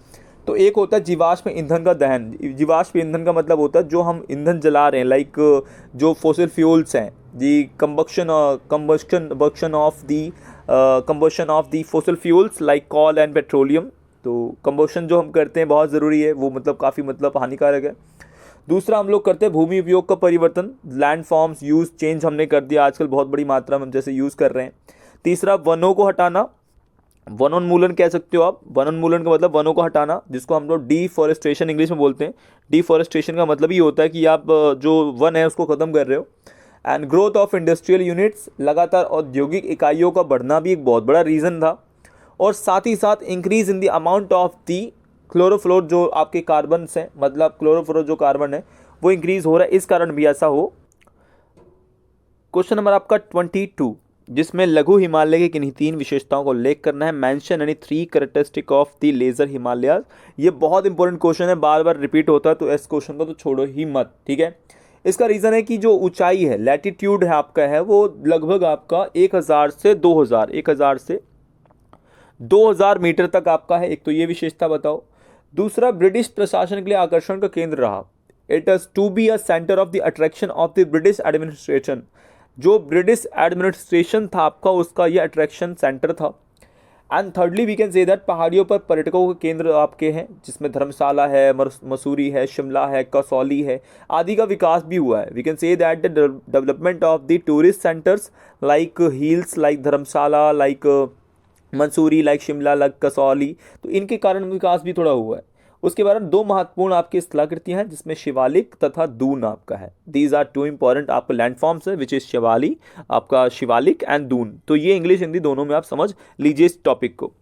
तो एक होता है जीवाश्म ईंधन का दहन। जीवाश्म ईंधन का मतलब होता है जो हम ईंधन जला रहे हैं, लाइक जो फॉसिल फ्यूल्स हैं, the combustion of the fossil fuels like coal and petroleum. तो कंबशन जो हम करते हैं बहुत ज़रूरी है, वो मतलब काफ़ी मतलब हानिकारक है। दूसरा हम लोग करते हैं भूमि उपयोग का परिवर्तन, लैंड फॉर्म्स यूज़ चेंज हमने कर दिया आजकल बहुत बड़ी मात्रा में हम जैसे यूज़ कर रहे हैं। तीसरा वनों को हटाना, वनोन्मूलन कह सकते हो आप। वनोन्मूलन का मतलब वनों को हटाना, जिसको हम लोग डिफॉरेस्टेशन इंग्लिश में बोलते हैं। डिफॉरेस्टेशन का मतलब ये होता है कि आप जो वन है उसको ख़त्म कर रहे हो। And growth of industrial units, लगातार औद्योगिक इकाइयों का बढ़ना भी एक बहुत बड़ा रीज़न था। और साथ ही साथ increase in the amount of the chlorofluoro, जो आपके कार्बन्स हैं, मतलब क्लोरोफ्लोर जो कार्बन है वो इंक्रीज हो रहा है, इस कारण भी ऐसा हो। क्वेश्चन नंबर आपका 22, जिसमें लघु हिमालय की किन्हीं 3 विशेषताओं को उल्लेख करना है। Mention any 3 characteristic of the lesser Himalayas. ये बहुत इंपॉर्टेंट क्वेश्चन है, बार बार रिपीट होता है, तो इस क्वेश्चन को तो छोड़ो ही मत, ठीक है। इसका रीज़न है कि जो ऊंचाई है, लैटिट्यूड है आपका है, वो लगभग आपका 1000 से 2000 मीटर तक आपका है। एक तो ये विशेषता बताओ। दूसरा, ब्रिटिश प्रशासन के लिए आकर्षण का केंद्र रहा। It has to be a centre of the attraction of the British administration. जो ब्रिटिश एडमिनिस्ट्रेशन था आपका, उसका ये अट्रैक्शन सेंटर था। And thirdly we can say that पहाड़ियों पर पर्यटकों के केंद्र आपके हैं, जिसमें धर्मशाला है, मसूरी है, शिमला है, कसौली है आदि का विकास भी हुआ है. We can say that the development of the tourist centres like hills, like Dharamshala, like Mussoorie, like Shimla, like Kasauli, तो इनके कारण विकास भी थोड़ा हुआ है. उसके बाद दो महत्वपूर्ण आपकी स्थलाकृतियां हैं जिसमें शिवालिक तथा दून आपका है. दीज आर टू इंपॉर्टेंट आपका लैंडफॉर्म्स है विच इज शिवाली, आपका शिवालिक एंड दून. तो ये इंग्लिश हिंदी दोनों में आप समझ लीजिए इस टॉपिक को.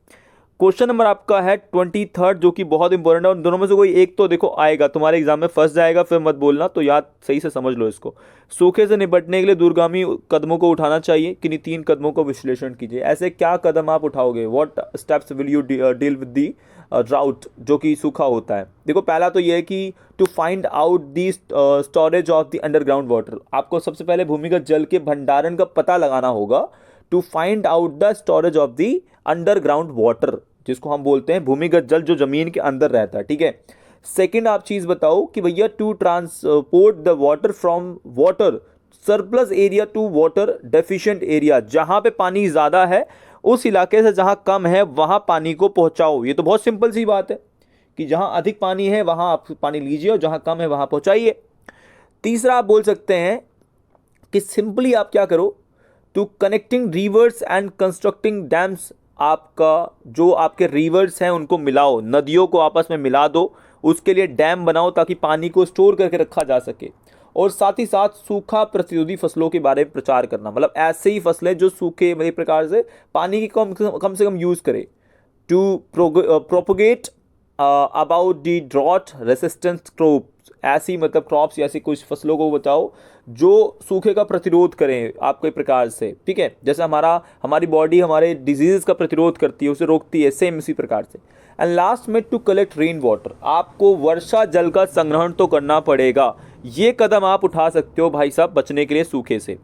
क्वेश्चन नंबर आपका है 23 जो कि बहुत इंपॉर्टेंट है, और दोनों में से कोई एक तो देखो आएगा तुम्हारे एग्जाम में, फंस जाएगा फिर मत बोलना, तो याद सही से समझ लो इसको. सूखे से निपटने के लिए दूरगामी कदमों को उठाना चाहिए, किन्हीं 3 कदमों को विश्लेषण कीजिए. ऐसे क्या कदम आप उठाओगे, what steps will you deal with the drought, जो कि सूखा होता है. देखो पहला तो ये है कि to find out the storage of the underground water. आपको सबसे पहले भूमिगत जल के भंडारण का पता लगाना होगा. To find out the storage of the underground water, जिसको हम बोलते हैं भूमिगत जल जो जमीन के अंदर रहता है. ठीक है. सेकेंड आप चीज बताओ कि भैया to transport the water from water surplus area to water deficient area. जहां पे पानी ज्यादा है उस इलाके से जहां कम है वहां पानी को पहुंचाओ. ये तो बहुत सिंपल सी बात है कि जहां अधिक पानी है वहां आप पानी लीजिए और जहां कम है वहां पहुंचाइए. तीसरा आप बोल सकते हैं कि सिंपली आप क्या करो, to connecting rivers and constructing dams. आपका जो आपके रिवर्स हैं उनको मिलाओ, नदियों को आपस में मिला दो, उसके लिए डैम बनाओ ताकि पानी को स्टोर करके रखा जा सके. और साथ ही साथ सूखा प्रतिरोधी फसलों के बारे में प्रचार करना, मतलब ऐसे ही फसलें जो सूखे मतलब प्रकार से पानी की कम से कम यूज करे. To propagate about the drought resistant crops. ऐसी मतलब क्रॉप्स ऐसी कुछ फसलों को बताओ जो सूखे का प्रतिरोध करें आपके प्रकार से. ठीक है, जैसे हमारी बॉडी हमारे डिजीज का प्रतिरोध करती है, उसे रोकती है, सेम इसी प्रकार से. एंड लास्ट में टू कलेक्ट रेन वाटर. आपको वर्षा जल का संग्रहण तो करना पड़ेगा. ये कदम आप उठा सकते हो भाई साहब बचने के लिए सूखे से.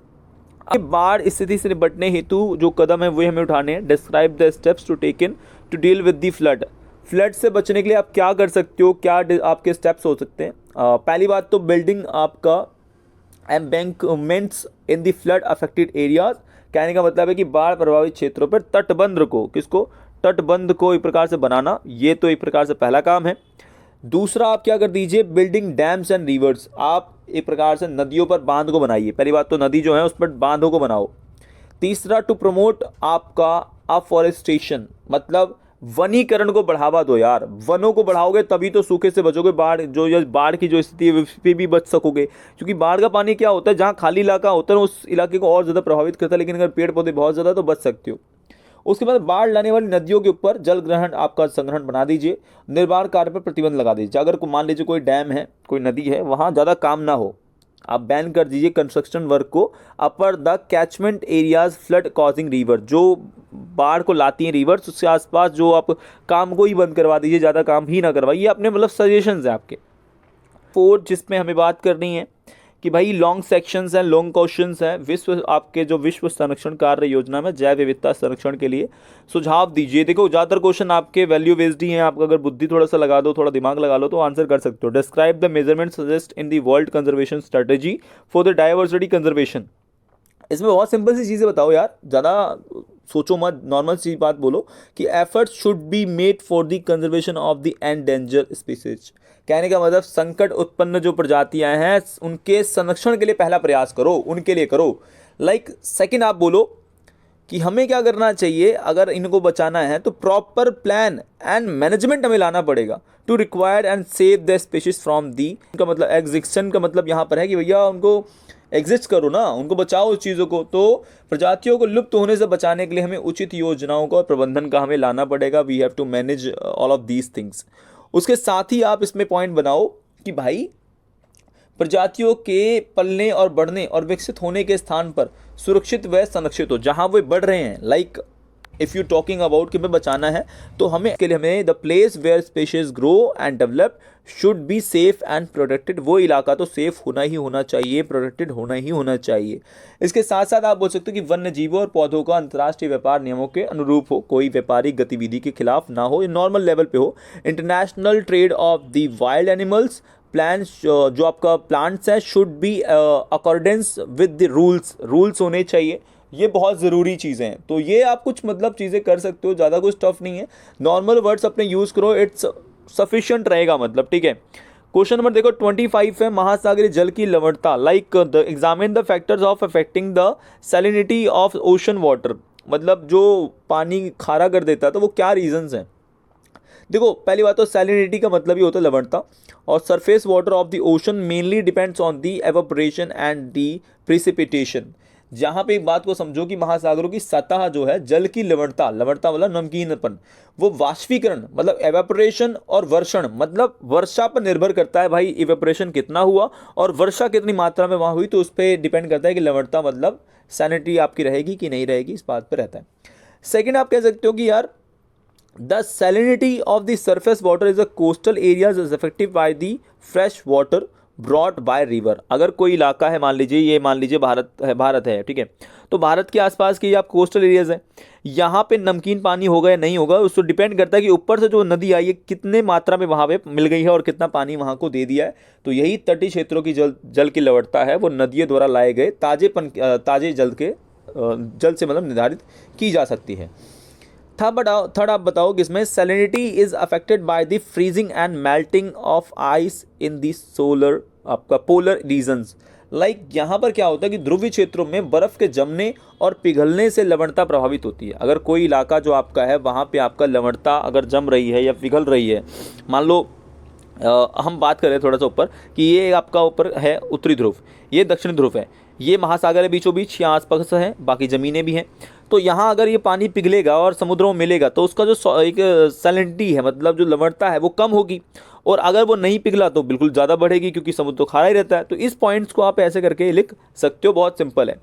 बाढ़ स्थिति से निपटने हेतु जो कदम है वो हमें उठाने हैं. Describe the steps to taken to deal with the flood. Flood से बचने के लिए आप क्या कर सकते हो, क्या आपके स्टेप्स हो सकते हैं. पहली बात तो बिल्डिंग आपका embankments in the flood affected areas. कहने का मतलब है कि बाढ़ प्रभावित क्षेत्रों पर तटबंध को एक प्रकार से बनाना. ये तो एक प्रकार से पहला काम है. दूसरा आप क्या कर दीजिए, बिल्डिंग डैम्स एंड रिवर्स. आप एक प्रकार से नदियों पर बांध को बनाइए. पहली बात तो नदी जो है उस पर बांधों को बनाओ. तीसरा टू प्रमोट आपका अफॉरेस्टेशन, मतलब वनीकरण को बढ़ावा दो यार. वनों को बढ़ाओगे तभी तो सूखे से बचोगे, बाढ़ की जो स्थिति है उस पर भी बच सकोगे. क्योंकि बाढ़ का पानी क्या होता है, जहाँ खाली इलाका होता है उस इलाके को और ज़्यादा प्रभावित करता है, लेकिन अगर पेड़ पौधे बहुत ज़्यादा तो बच सकते हो. उसके बाद बाढ़ लाने वाली नदियों के ऊपर जल ग्रहण आपका संग्रहण बना दीजिए. निर्माण कार्य पर प्रतिबंध लगा दीजिए. अगर मान लीजिए कोई डैम है, कोई नदी है, वहाँ ज़्यादा काम ना हो, आप बैन कर दीजिए कंस्ट्रक्शन वर्क को. अपर the catchment areas flood causing river, जो बाढ़ को लाती हैं रिवर्स, उसके आसपास जो आप काम को ही बंद करवा दीजिए, ज़्यादा काम ही ना करवाइए. ये अपने मतलब सजेशंस हैं आपके. 4 जिसमें हमें बात करनी है कि भाई लॉन्ग सेक्शंस हैं, लॉन्ग क्वेश्चंस हैं. विश्व संरक्षण कार्य योजना में जैव विविधता संरक्षण के लिए सुझाव दीजिए. देखो ज़्यादातर क्वेश्चन आपके वैल्यू बेस्ड ही हैं. आप अगर बुद्धि थोड़ा सा लगा दो, थोड़ा दिमाग लगा लो तो आंसर कर सकते हो. Describe the measurement suggest in the world conservation strategy for the diversity conservation. इसमें बहुत सिंपल सी चीज़ें बताओ यार, ज़्यादा सोचो मत, नॉर्मल सी बात बोलो कि efforts should be made for the conservation of the endanger species. कहने का मतलब संकट उत्पन्न जो प्रजातियां हैं उनके संरक्षण के लिए पहला प्रयास करो, उनके लिए करो. लाइक सेकंड आप बोलो कि हमें क्या करना चाहिए, अगर इनको बचाना है तो प्रॉपर प्लान एंड मैनेजमेंट हमें लाना पड़ेगा. To require and save the species from the का मतलब एग्जिस्टेंस का मतलब यहाँ पर है कि भैया उनको एग्जिस्ट करो ना, उनको बचाओ उस चीज़ों को. तो प्रजातियों को लुप्त होने से बचाने के लिए हमें उचित योजनाओं का और प्रबंधन का हमें लाना पड़ेगा. We have to manage all of these things. उसके साथ ही आप इसमें पॉइंट बनाओ कि भाई प्रजातियों के पलने और बढ़ने और विकसित होने के स्थान पर सुरक्षित व संरक्षित हो, जहाँ वे बढ़ रहे हैं. Like if you talking about कि हमें बचाना है तो हमें के लिए हमें the place where species grow and develop should be safe and protected. वो इलाका तो सेफ होना ही होना चाहिए, प्रोटेक्टेड होना ही होना चाहिए. इसके साथ साथ आप बोल सकते हो कि वन्य जीवों और पौधों का अंतर्राष्ट्रीय व्यापार नियमों के अनुरूप हो, कोई व्यापारिक गतिविधि के खिलाफ ना हो, नॉर्मल लेवल पे हो. International trade off the wild animals plans जो आपका प्लांट्स है should be accordance with the rules होने चाहिए. ये बहुत ज़रूरी चीज़ें हैं। तो ये आप कुछ मतलब चीज़ें कर सकते हो, ज़्यादा कुछ टफ नहीं है, नॉर्मल वर्ड्स अपने यूज़ करो, इट्स सफिशिएंट रहेगा मतलब, ठीक है। क्वेश्चन नंबर देखो 25 है, महासागरीय जल की लवणता, like the examine the factors of affecting the salinity of ocean water, मतलब जो पानी खारा कर देता है तो वो क्या रीजंस हैं। देखो पहली बात तो सैलिनिटी का मतलब ही होता है लवणता, और surface water of the ocean mainly depends on the evaporation and the precipitation. जहाँ पे एक बात को समझो कि महासागरों की सतह जो है, जल की लवणता, लवणता मतलब नमकीनपन, वो वाष्पीकरण मतलब एवेपोरेशन और वर्षण मतलब वर्षा पर निर्भर करता है भाई, इवेपोरेशन कितना हुआ और वर्षा कितनी मात्रा में वहाँ हुई, तो उस पर डिपेंड करता है कि लवणता मतलब सैनिटरी आपकी रहेगी कि नहीं रहेगी, इस बात पर रहता है। सेकेंड आप कह सकते हो कि यार the salinity of the surface water is a coastal areas is affected by the fresh water brought by river। अगर कोई इलाका है, मान लीजिए ये, मान लीजिए भारत है, ठीक है, तो भारत के आसपास के ये आप कोस्टल एरियाज हैं, यहाँ पे नमकीन पानी होगा या नहीं होगा, उसको डिपेंड करता है कि ऊपर से जो नदी आई है कितने मात्रा में वहाँ पे मिल गई है और कितना पानी वहाँ को दे दिया है। तो यही तटीय क्षेत्रों की जल की लवणता है, वो नदियों द्वारा लाए गए ताजे जल से मतलब निर्धारित की जा सकती है। थर्ड आप बताओ कि इसमें salinity is affected by the freezing and melting of ice in the solar आपका पोलर रीजन्स। लाइक यहाँ पर क्या होता है कि ध्रुवीय क्षेत्रों में बर्फ के जमने और पिघलने से लवणता प्रभावित होती है। अगर कोई इलाका जो आपका है वहाँ पे आपका लवणता अगर जम रही है या पिघल रही है, मान लो हम बात करें थोड़ा सा ऊपर कि ये आपका ऊपर है उत्तरी ध्रुव, ये दक्षिणी ध्रुव है, ये महासागर है बीचों बीच, यहाँ आसपास है, बाकी ज़मीनें भी हैं। तो यहाँ अगर ये पानी पिघलेगा और समुद्रों में मिलेगा तो उसका जो एक सैलिनिटी है मतलब जो लवणता है वो कम होगी, और अगर वो नहीं पिघला तो बिल्कुल ज़्यादा बढ़ेगी क्योंकि समुद्र तो खारा ही रहता है। तो इस पॉइंट्स को आप ऐसे करके लिख सकते हो, बहुत सिंपल है।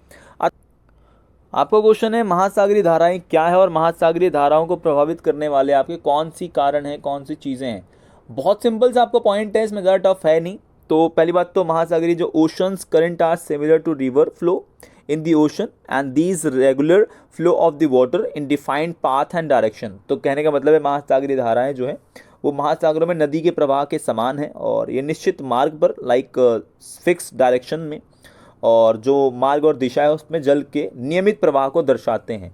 आपका क्वेश्चन है महासागरीय धाराएं क्या है और महासागरीय धाराओं को प्रभावित करने वाले आपके कौन सी कारण हैं, कौन सी चीज़ें हैं। बहुत सिंपल सा आपका पॉइंट है, इसमें ज़्यादा टफ है नहीं। तो पहली बात तो महासागरीय जो oceans current are similar to river flow in the ocean and these regular flow of the water in defined path and direction. तो कहने का मतलब है महासागरीय धाराएं जो है वो महासागरों में नदी के प्रवाह के समान है और ये निश्चित मार्ग पर लाइक फिक्स डायरेक्शन में, और जो मार्ग और दिशा है उसमें जल के नियमित प्रवाह को दर्शाते हैं।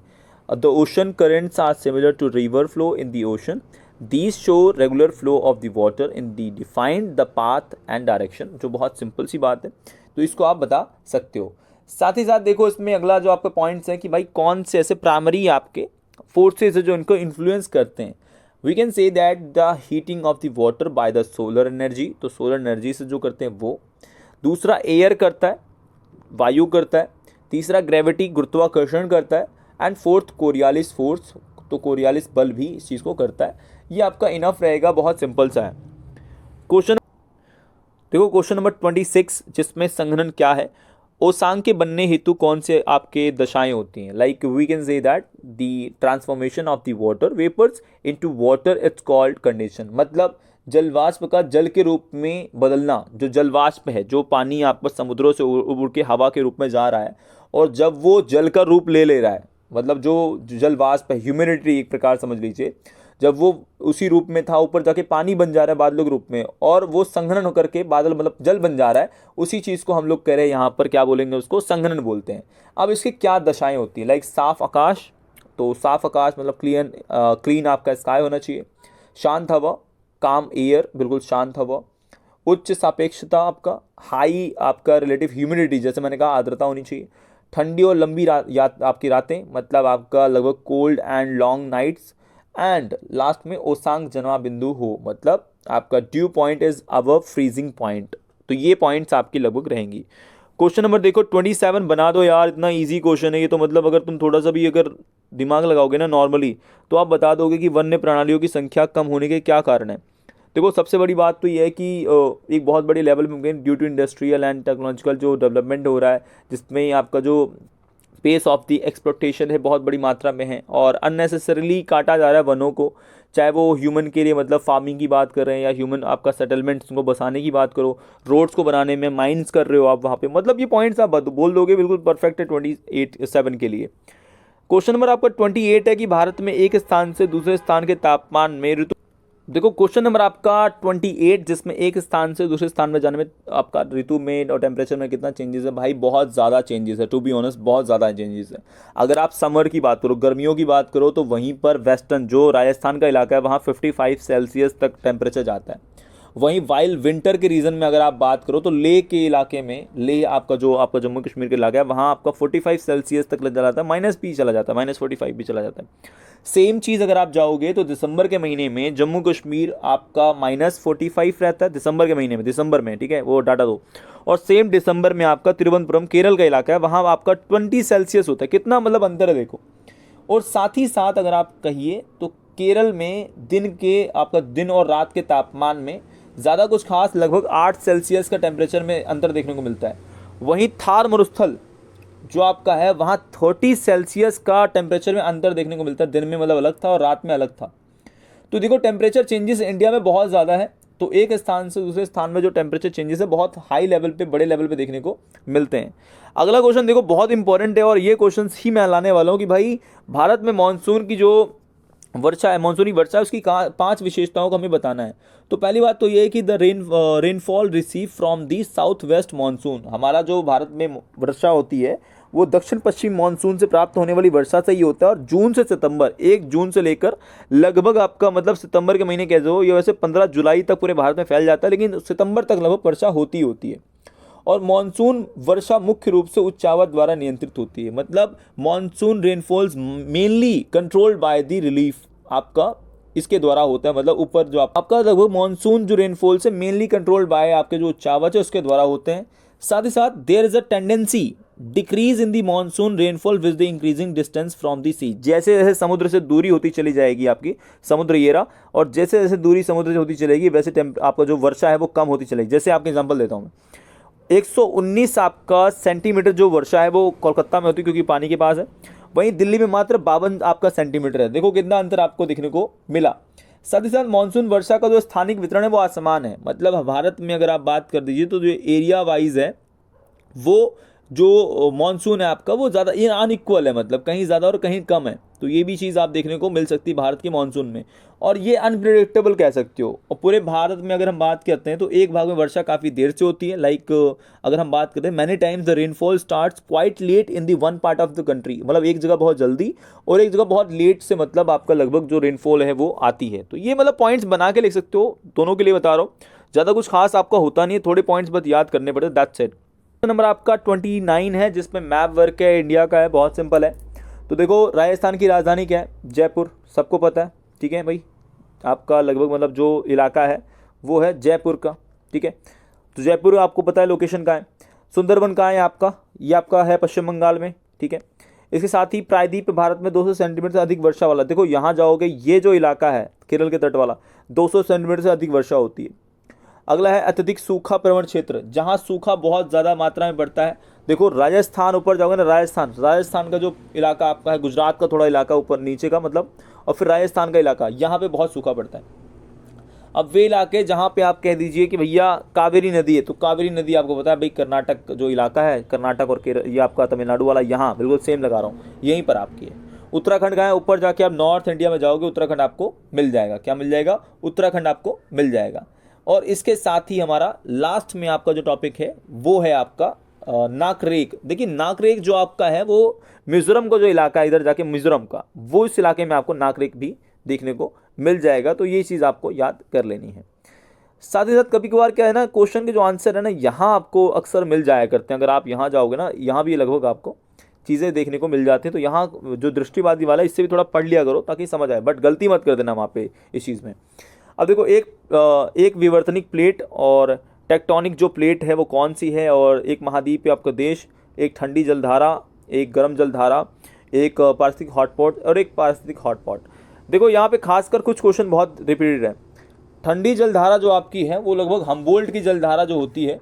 The ocean currents are similar to river flow in the ocean, these show regular flow of the water in the defined the path and direction. जो बहुत सिंपल सी बात है, तो इसको आप बता सकते हो। साथ ही साथ देखो इसमें अगला जो आपका पॉइंट्स है कि भाई कौन से ऐसे प्राइमरी आपके फोर्सेस है जो इनको इन्फ्लुएंस करते हैं। We can say that the heating of the water by the solar energy, तो सोलर एनर्जी से जो करते हैं वो। दूसरा एयर करता है, वायु करता है। तीसरा ग्रेविटी गुरुत्वाकर्षण करता है, एंड फोर्थ कोरियालिस फोर्स, तो कोरियालिस बल भी इस चीज़ को करता है। ये आपका इनफ रहेगा, बहुत सिंपल सा है। क्वेश्चन देखो क्वेश्चन नंबर 26 जिसमें संघनन क्या है। ओसांग के बनने हेतु कौन से आपके दशाएं होती हैं। Like we can say that the transformation of the water vapours into water it's called condensation, मतलब जलवाष्प का जल के रूप में बदलना। जो जलवाष्प है, जो पानी आपस समुद्रों से उड़ के हवा के रूप में जा रहा है, और जब वो जल का रूप ले रहा है, मतलब जो जलवाष्प है, ह्यूमिडिटी एक प्रकार समझ लीजिए, जब वो उसी रूप में था ऊपर जाके पानी बन जा रहा है बादलों के रूप में, और वो संघनन होकर के बादल मतलब जल बन जा रहा है, उसी चीज़ को हम लोग कह रहे हैं यहाँ पर क्या बोलेंगे, उसको संघनन बोलते हैं। अब इसकी क्या दशाएं होती हैं। लाइक साफ आकाश, तो साफ आकाश मतलब क्लीन आपका स्काई होना चाहिए। शांत हवा, काम एयर, बिल्कुल शांत हवा। उच्च सापेक्षता आपका, हाई आपका रिलेटिव ह्यूमिडिटी, जैसे मैंने कहा आर्द्रता होनी चाहिए। ठंडी और लंबी आपकी रातें, मतलब आपका लगभग cold and long nights. And last में ओसांग जन्मा बिंदु हो, मतलब आपका dew point is above freezing point. तो ये पॉइंट्स आपकी लगभग रहेंगी। क्वेश्चन नंबर देखो 27 बना दो यार, इतना इजी क्वेश्चन है ये, तो मतलब अगर तुम थोड़ा सा भी अगर दिमाग लगाओगे ना नॉर्मली, तो आप बता दोगे कि वन्य प्राणियों की संख्या कम होने के क्या कारण है। देखो सबसे बड़ी बात तो ये है कि एक बहुत बड़ी लेवल में due to industrial and technological जो डेवलपमेंट हो रहा है, जिसमें आपका जो पेस ऑफ द एक्सप्लोटेशन है बहुत बड़ी मात्रा में है, और अननेसेसरीली काटा जा रहा है वनों को, चाहे वो ह्यूमन के लिए मतलब फार्मिंग की बात कर रहे हैं, या ह्यूमन आपका सेटलमेंट्स को बसाने की बात करो, रोड्स को बनाने में, माइंस कर रहे हो आप वहाँ पे, मतलब ये पॉइंट्स आप बोल दोगे, बिल्कुल परफेक्ट है 27 के लिए। क्वेश्चन नंबर आपका 28 है कि भारत में एक स्थान से दूसरे स्थान के तापमान में देखो क्वेश्चन नंबर आपका 28, जिसमें एक स्थान से दूसरे स्थान में जाने में आपका ऋतु में और टेम्परेचर में कितना चेंजेस है। भाई बहुत ज़्यादा चेंजेस है, टू बी ऑनेस्ट बहुत ज़्यादा चेंजेस है। अगर आप समर की बात करो, गर्मियों की बात करो, तो वहीं पर वेस्टर्न जो राजस्थान का इलाका है वहाँ 55 सेल्सियस तक टेम्परेचर जाता है। वहीं वाइल विंटर के रीजन में अगर आप बात करो तो लेह के इलाके में, लेह आपका जो आपका जम्मू कश्मीर का इलाका है, वहाँ आपका 45 सेल्सियस तक चला जाता है, -भी चला जाता है, -45 भी चला जाता है। सेम चीज़ अगर आप जाओगे तो दिसंबर के महीने में जम्मू कश्मीर आपका -45 रहता है दिसंबर के महीने में, दिसंबर में, ठीक है, वो डाटा दो। और सेम दिसंबर में आपका तिरुवनंतपुरम केरल का इलाका है, वहाँ आपका 20 सेल्सियस होता है। कितना मतलब अंतर है देखो। और साथ ही साथ अगर आप कहिए तो केरल में दिन के आपका दिन और रात के तापमान में ज़्यादा कुछ खास, लगभग 8 सेल्सियस का टेम्परेचर में अंतर देखने को मिलता है। वहीं थार मरुस्थल जो आपका है वहाँ 30 सेल्सियस का टेम्परेचर में अंतर देखने को मिलता है। दिन में मतलब अलग था और रात में अलग था। तो देखो टेम्परेचर चेंजेस इंडिया में बहुत ज़्यादा है। तो एक स्थान से दूसरे स्थान में जो टेम्परेचर चेंजेस है बहुत हाई लेवल पे, बड़े लेवल पे देखने को मिलते हैं। अगला क्वेश्चन देखो बहुत इंपॉर्टेंट है और ये क्वेश्चन ही मैं लाने वाला हूँ कि भाई भारत में मानसून की जो वर्षा है, मानसूनी वर्षा है, उसकी 5 विशेषताओं को हमें बताना है। तो पहली बात तो ये है कि the rainfall receive from the south west monsoon. हमारा जो भारत में वर्षा होती है वो दक्षिण पश्चिम मानसून से प्राप्त होने वाली वर्षा से ही होता है। और जून से सितंबर, 1 जून से लेकर लगभग आपका मतलब सितंबर के महीने कह दो, ये वैसे 15 जुलाई तक पूरे भारत में फैल जाता है, लेकिन सितंबर तक लगभग वर्षा होती है। और मानसून वर्षा मुख्य रूप से उच्चावत द्वारा नियंत्रित होती है। मतलब monsoon rainfalls mainly controlled by the relief आपका इसके द्वारा होता है। मतलब ऊपर जो आपका लगभग मानसून जो रेनफॉल से मेनली कंट्रोल्ड बाय आपके जो उच्चावच है उसके द्वारा होते हैं। साथ ही साथ there is a tendency decrease in the monsoon rainfall with the increasing distance from the sea. जैसे जैसे समुद्र से दूरी होती चली जाएगी आपकी समुद्र येरा, और जैसे जैसे दूरी समुद्र से होती चलेगी वैसे आपका जो वर्षा है वो कम होती चलेगी। जैसे आपके एग्जांपल देता हूँ मैं, 119 आपका सेंटीमीटर जो वर्षा है वो कोलकाता में होती है क्योंकि पानी के पास है। वहीं दिल्ली में मात्र 52 आपका सेंटीमीटर है। देखो कितना अंतर आपको देखने को मिला। साथ ही साथ मानसून वर्षा का जो स्थानिक वितरण है वो असमान है। मतलब भारत में अगर आप बात कर दीजिए तो जो एरिया वाइज है वो जो मानसून है आपका वो ज़्यादा ये अनइक्वल है, मतलब कहीं ज़्यादा और कहीं कम है। तो ये भी चीज़ आप देखने को मिल सकती है भारत के मानसून में, और ये अनप्रिडिक्टेबल कह सकते हो। और पूरे भारत में अगर हम बात करते हैं तो एक भाग में वर्षा काफ़ी देर से होती है। लाइक अगर हम बात करते हैं many times the rainfall starts quite late in the one part of the country. मतलब एक जगह बहुत जल्दी और एक जगह बहुत लेट से, मतलब आपका लगभग जो रेनफॉल है वो आती है। तो ये मतलब पॉइंट्स बना के लिख सकते हो, दोनों के लिए बता रहा हूँ। ज़्यादा कुछ खास आपका होता नहीं है, थोड़े पॉइंट्स बस याद करने पड़ते, दैट्स इट। नंबर आपका 29 है जिसमें मैप वर्क है इंडिया का है, बहुत सिंपल है। तो देखो राजस्थान की राजधानी क्या है? जयपुर, सबको पता है, ठीक है भाई। आपका लगभग मतलब जो इलाका है वो है जयपुर का, ठीक है। तो जयपुर आपको पता है लोकेशन का है। सुंदरबन कहाँ है आपका? ये आपका है पश्चिम बंगाल में, ठीक है। इसके साथ ही प्रायद्वीप भारत में 200 सेंटीमीटर से अधिक वर्षा वाला। देखो यहाँ जाओगे, ये जो इलाका है केरल के तट वाला, 200 सेंटीमीटर से अधिक वर्षा होती है। अगला है अत्यधिक सूखा प्रवण क्षेत्र, जहाँ सूखा बहुत ज़्यादा मात्रा में पड़ता है। देखो राजस्थान ऊपर जाओगे ना, राजस्थान का जो इलाका आपका है, गुजरात का थोड़ा इलाका ऊपर नीचे का मतलब, और फिर राजस्थान का इलाका, यहाँ पे बहुत सूखा पड़ता है। अब वे इलाके जहाँ पे आप कह दीजिए कि भैया कावेरी नदी है, तो कावेरी नदी आपको पता है भाई कर्नाटक जो इलाका है, कर्नाटक और केरल, ये आपका तमिलनाडु वाला, यहाँ बिल्कुल सेम लगा रहा हूँ, यहीं पर आपकी है। उत्तराखंड का है, ऊपर जाके आप नॉर्थ इंडिया में जाओगे उत्तराखंड आपको मिल जाएगा। क्या मिल जाएगा? उत्तराखंड आपको मिल जाएगा। और इसके साथ ही हमारा लास्ट में आपका जो टॉपिक है वो है आपका नाकरेक। देखिए नाकरेक जो आपका है वो मिजोरम का जो इलाका है, इधर जाके मिजोरम का, वो इस इलाके में आपको नाकरेक भी देखने को मिल जाएगा। तो ये चीज़ आपको याद कर लेनी है। साथ ही साथ कभी कभार क्या है ना, क्वेश्चन के जो आंसर है ना यहाँ आपको अक्सर मिल जाया करते हैं। अगर आप यहाँ जाओगे ना, यहाँ भी लगभग आपको चीज़ें देखने को मिल जाती हैं। तो यहाँ जो दृष्टिवादी वाला है इससे भी थोड़ा पढ़ लिया करो ताकि समझ आए, बट गलती मत कर देना वहाँ पे इस चीज़ में। अब देखो एक विवर्तनिक प्लेट और टेक्टोनिक जो प्लेट है वो कौन सी है, और एक महाद्वीप है आपका देश, एक ठंडी जलधारा, एक गर्म जलधारा, एक पारिस्थितिक हॉटपॉट और एक पारिस्थितिक हॉटपॉट। देखो यहाँ पे खासकर कुछ क्वेश्चन बहुत रिपीटेड है। ठंडी जलधारा जो आपकी है वो लगभग हम्बोल्ट की जलधारा जो होती है,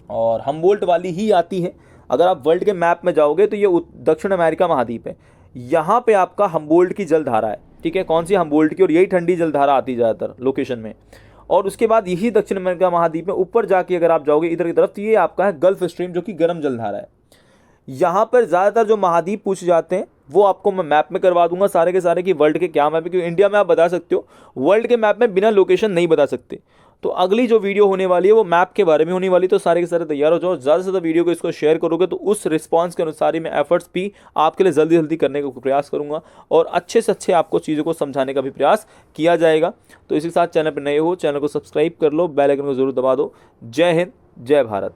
और हम्बोल्ट वाली ही आती है। अगर आप वर्ल्ड के मैप में जाओगे तो ये दक्षिण अमेरिका महाद्वीप है, यहाँ पे आपका हम्बोल्ट की जलधारा है, ठीक है। कौन सी? हम्बोल्ट की, और यही ठंडी जलधारा आती है ज़्यादातर लोकेशन में। और उसके बाद यही दक्षिण अमेरिका महाद्वीप में ऊपर जाके अगर आप जाओगे इधर की तरफ तो ये आपका है गल्फ स्ट्रीम जो कि गर्म जलधारा है। यहाँ पर ज़्यादातर जो महाद्वीप पूछे जाते हैं वो आपको मैं मैप में करवा दूंगा सारे के सारे कि वर्ल्ड के क्या मैप है, क्योंकि इंडिया में आप बता सकते हो, वर्ल्ड के मैप में बिना लोकेशन नहीं बता सकते। तो अगली जो वीडियो होने वाली है वो मैप के बारे में होने वाली, तो सारे के सारे तैयार हो जाओ। ज़्यादा से ज़्यादा वीडियो को इसको शेयर करोगे तो उस रिस्पांस के अनुसार ही मैं एफर्ट्स भी आपके लिए जल्दी जल्दी करने का प्रयास करूंगा और अच्छे से अच्छे आपको चीज़ों को समझाने का भी प्रयास किया जाएगा। तो इसी के साथ चैनल पर नए हो, चैनल को सब्सक्राइब कर लो, बेल आइकन को जरूर दबा दो। जय हिंद, जय भारत।